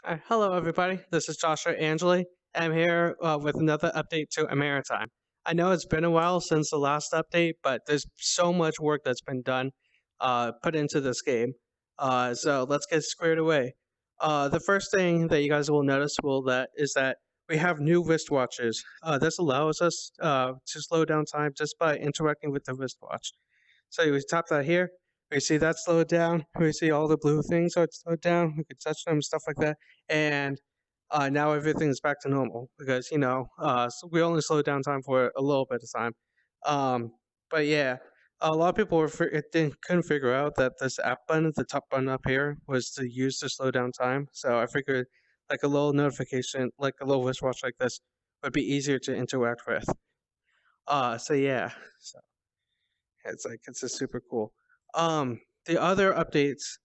Hello, everybody. This is Joshua Angeli. I'm here with another update to AmaranTime. I know it's been a while since the last update, but there's so much work that's been done, put into this game. So let's get squared away. The first thing that you guys will notice is that we have new wristwatches. This allows us to slow down time just by interacting with the wristwatch. So we tap that here. We see that slowed down. We see all the blue things are slowed down. We can touch them, stuff like that. And now everything's back to normal because, so we only slowed down time for a little bit of time. But yeah, a lot of people couldn't figure out that this app button, the top button up here, was to use to slow down time. So I figured like a little notification, like a little wristwatch like this, would be easier to interact with. So yeah. So it's just super cool. The other updates,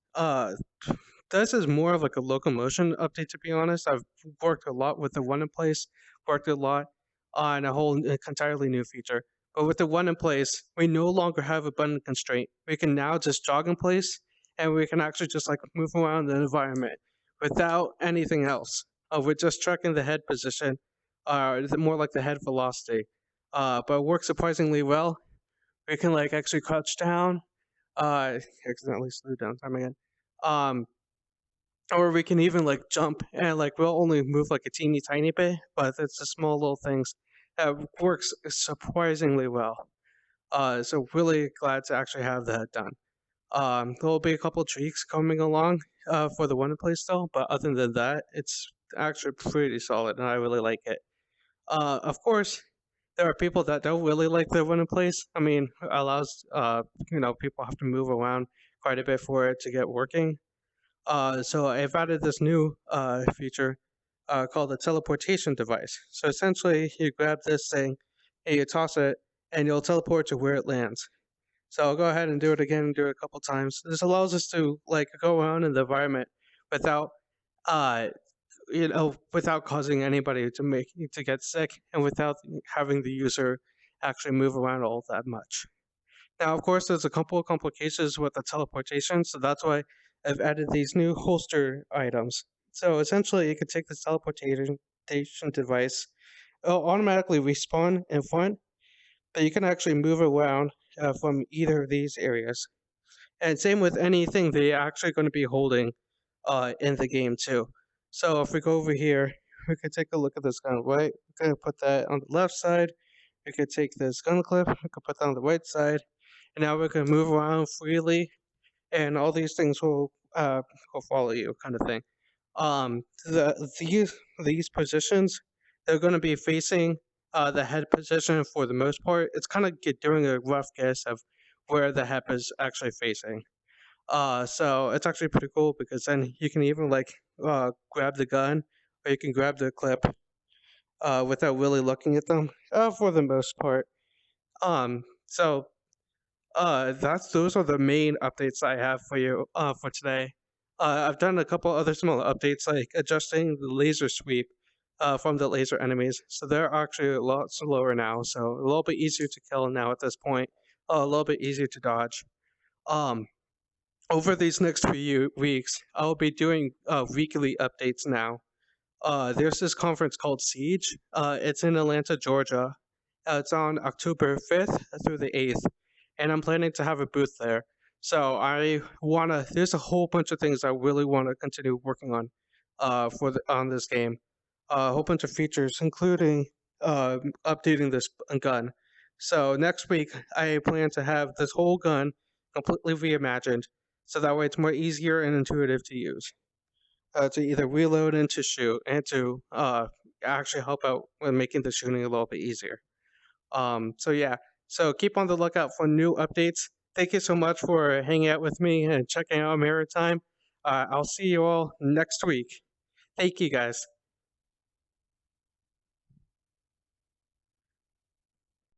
this is more of like a locomotion update, to be honest. I've worked a lot with the Run In Place, worked a lot on a whole entirely new feature. But with the Run In Place, we no longer have a button constraint. We can now just jog in place, and we can actually just like move around the environment without anything else. We're just tracking the head position, more like the head velocity. But it works surprisingly well. We can like actually crouch down, accidentally slew down time again. Or we can even like jump and like we'll only move like a teeny tiny bit, but it's the small little things that works surprisingly well. So really glad to actually have that done. There'll be a couple tweaks coming along for the Run In Place still, but other than that, it's actually pretty solid and I really like it. Of course, there are people that don't really like the Run In Place. I mean, it allows people have to move around quite a bit for it to get working. So I've added this new feature called the Teleportation device. So essentially, you grab this thing and you toss it, and you'll teleport to where it lands. So I'll go ahead and do it again and do it a couple times. This allows us to like go around in the environment without uh, without causing anybody to get sick and without having the user actually move around all that much. Now, of course, there's a couple of complications with the teleportation, so that's why I've added these new holster items. So essentially, you can take this teleportation device, it'll automatically respawn in front, but you can actually move around from either of these areas. And same with anything that you're actually going to be holding in the game too. So if we go over here, we could take a look at this gun, right? We're going to put that on the left side. We could take this gun clip, we could put that on the right side. And now we can move around freely, and all these things will follow you, kind of thing. These positions, they're going to be facing the head position for the most part. It's kind of doing a rough guess of where the head is actually facing. So it's actually pretty cool because then you can even like grab the gun or you can grab the clip without really looking at them for the most part. So those are the main updates I have for you for today. I've done a couple other smaller updates like adjusting the laser sweep from the laser enemies, so they're actually a lot slower now, so a little bit easier to kill now at this point, a little bit easier to dodge. Um, Over these next few weeks, I'll be doing weekly updates now. There's this conference called Siege. It's in Atlanta, Georgia. It's on October 5th through the 8th, and I'm planning to have a booth there. So there's a whole bunch of things I really want to continue working on on this game. A whole bunch of features, including updating this gun. So next week, I plan to have this whole gun completely reimagined, so that way it's more easier and intuitive to use, to either reload and to shoot, and to actually help out with making the shooting a little bit easier. So yeah, so keep on the lookout for new updates. Thank you so much for hanging out with me and checking out AmaranTime. I'll see you all next week. Thank you guys.